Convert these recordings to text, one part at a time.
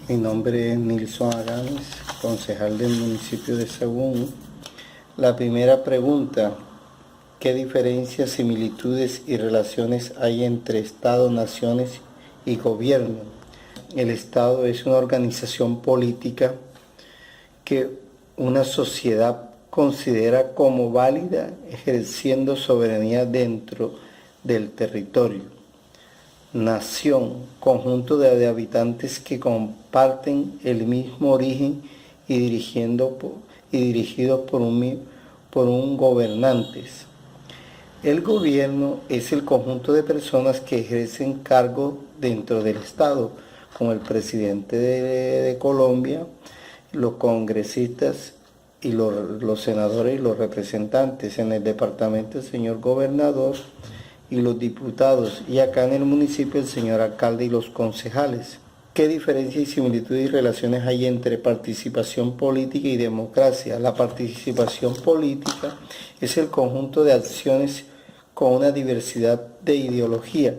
Mi nombre es Nilson Aganes, concejal del municipio de Sagún. La primera pregunta: ¿qué diferencias, similitudes y relaciones hay entre Estado, naciones y gobierno? El Estado es una organización política que una sociedad considera como válida, ejerciendo soberanía dentro del territorio. Nación, conjunto de habitantes que comparten el mismo origen y dirigidos por un gobernante. El gobierno es el conjunto de personas que ejercen cargos dentro del Estado, como el presidente de Colombia, los congresistas y los senadores y los representantes. En el departamento el señor gobernador y los diputados, y acá en el municipio el señor alcalde y los concejales. ¿Qué diferencia y similitud y relaciones hay entre participación política y democracia? La participación política es el conjunto de acciones con una diversidad de ideología.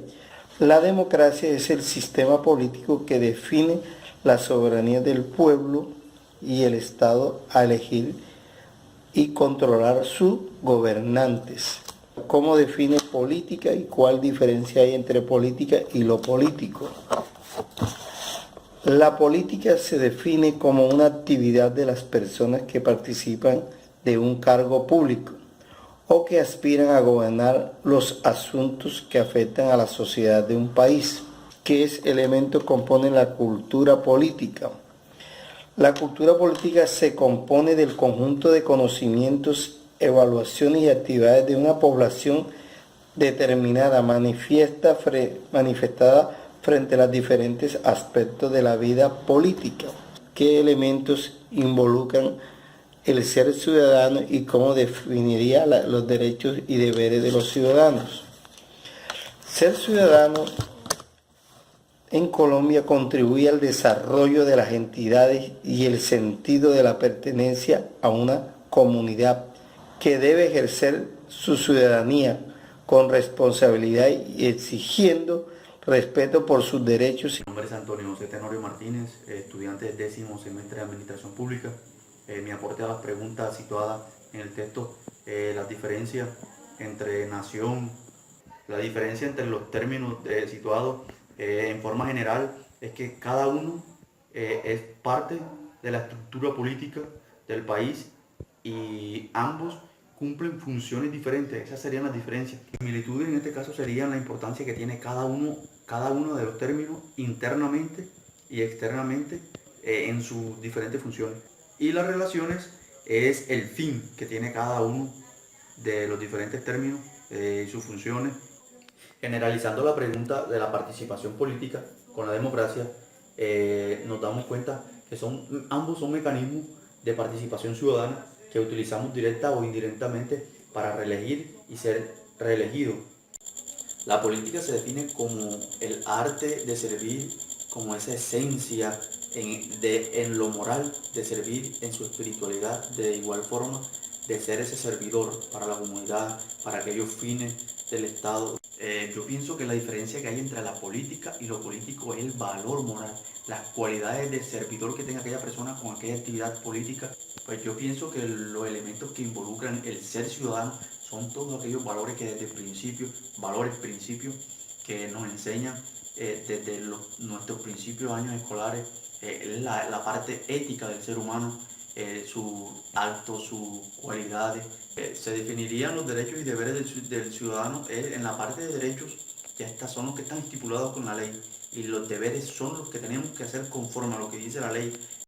La democracia es el sistema político que define la soberanía del pueblo y el Estado a elegir y controlar sus gobernantes. ¿Cómo define política y cuál diferencia hay entre política y lo político? La política se define como una actividad de las personas que participan de un cargo público o que aspiran a gobernar los asuntos que afectan a la sociedad de un país. ¿Qué elementos componen la cultura política? La cultura política se compone del conjunto de conocimientos, evaluaciones y actividades de una población determinada, manifestada frente a los diferentes aspectos de la vida política. ¿Qué elementos involucran el ser ciudadano y cómo definiría los derechos y deberes de los ciudadanos? Ser ciudadano en Colombia contribuye al desarrollo de las entidades y el sentido de la pertenencia a una comunidad que debe ejercer su ciudadanía con responsabilidad y exigiendo respeto por sus derechos. Mi nombre es Antonio José Tenorio Martínez, estudiante del 10º semestre de Administración Pública. Mi aporte a las preguntas situadas en el texto, las diferencias entre nación, la diferencia entre los términos situados en forma general es que cada uno es parte de la estructura política del país y ambos cumplen funciones diferentes. Esas serían las diferencias. Similitudes en este caso serían la importancia que tiene cada uno de los términos internamente y externamente en sus diferentes funciones. Y las relaciones es el fin que tiene cada uno de los diferentes términos y sus funciones. Generalizando la pregunta de la participación política con la democracia, nos damos cuenta que ambos son mecanismos de participación ciudadana que utilizamos directa o indirectamente para reelegir y ser reelegido. La política se define como el arte de servir, como esa esencia en lo moral de servir, en su espiritualidad, de igual forma de ser ese servidor para la comunidad, para aquellos fines del Estado. Yo pienso que la diferencia que hay entre la política y lo político es el valor moral, las cualidades de servidor que tenga aquella persona con aquella actividad política. Pues yo pienso que los elementos que involucran el ser ciudadano son todos aquellos valores que desde el principio, principios que nos enseñan desde nuestros principios años escolares, la parte ética del ser humano, sus actos, sus cualidades. Se definirían los derechos y deberes del ciudadano en la parte de derechos, ya son los que están estipulados con la ley, y los deberes son los que tenemos que hacer conforme a lo que dice la ley.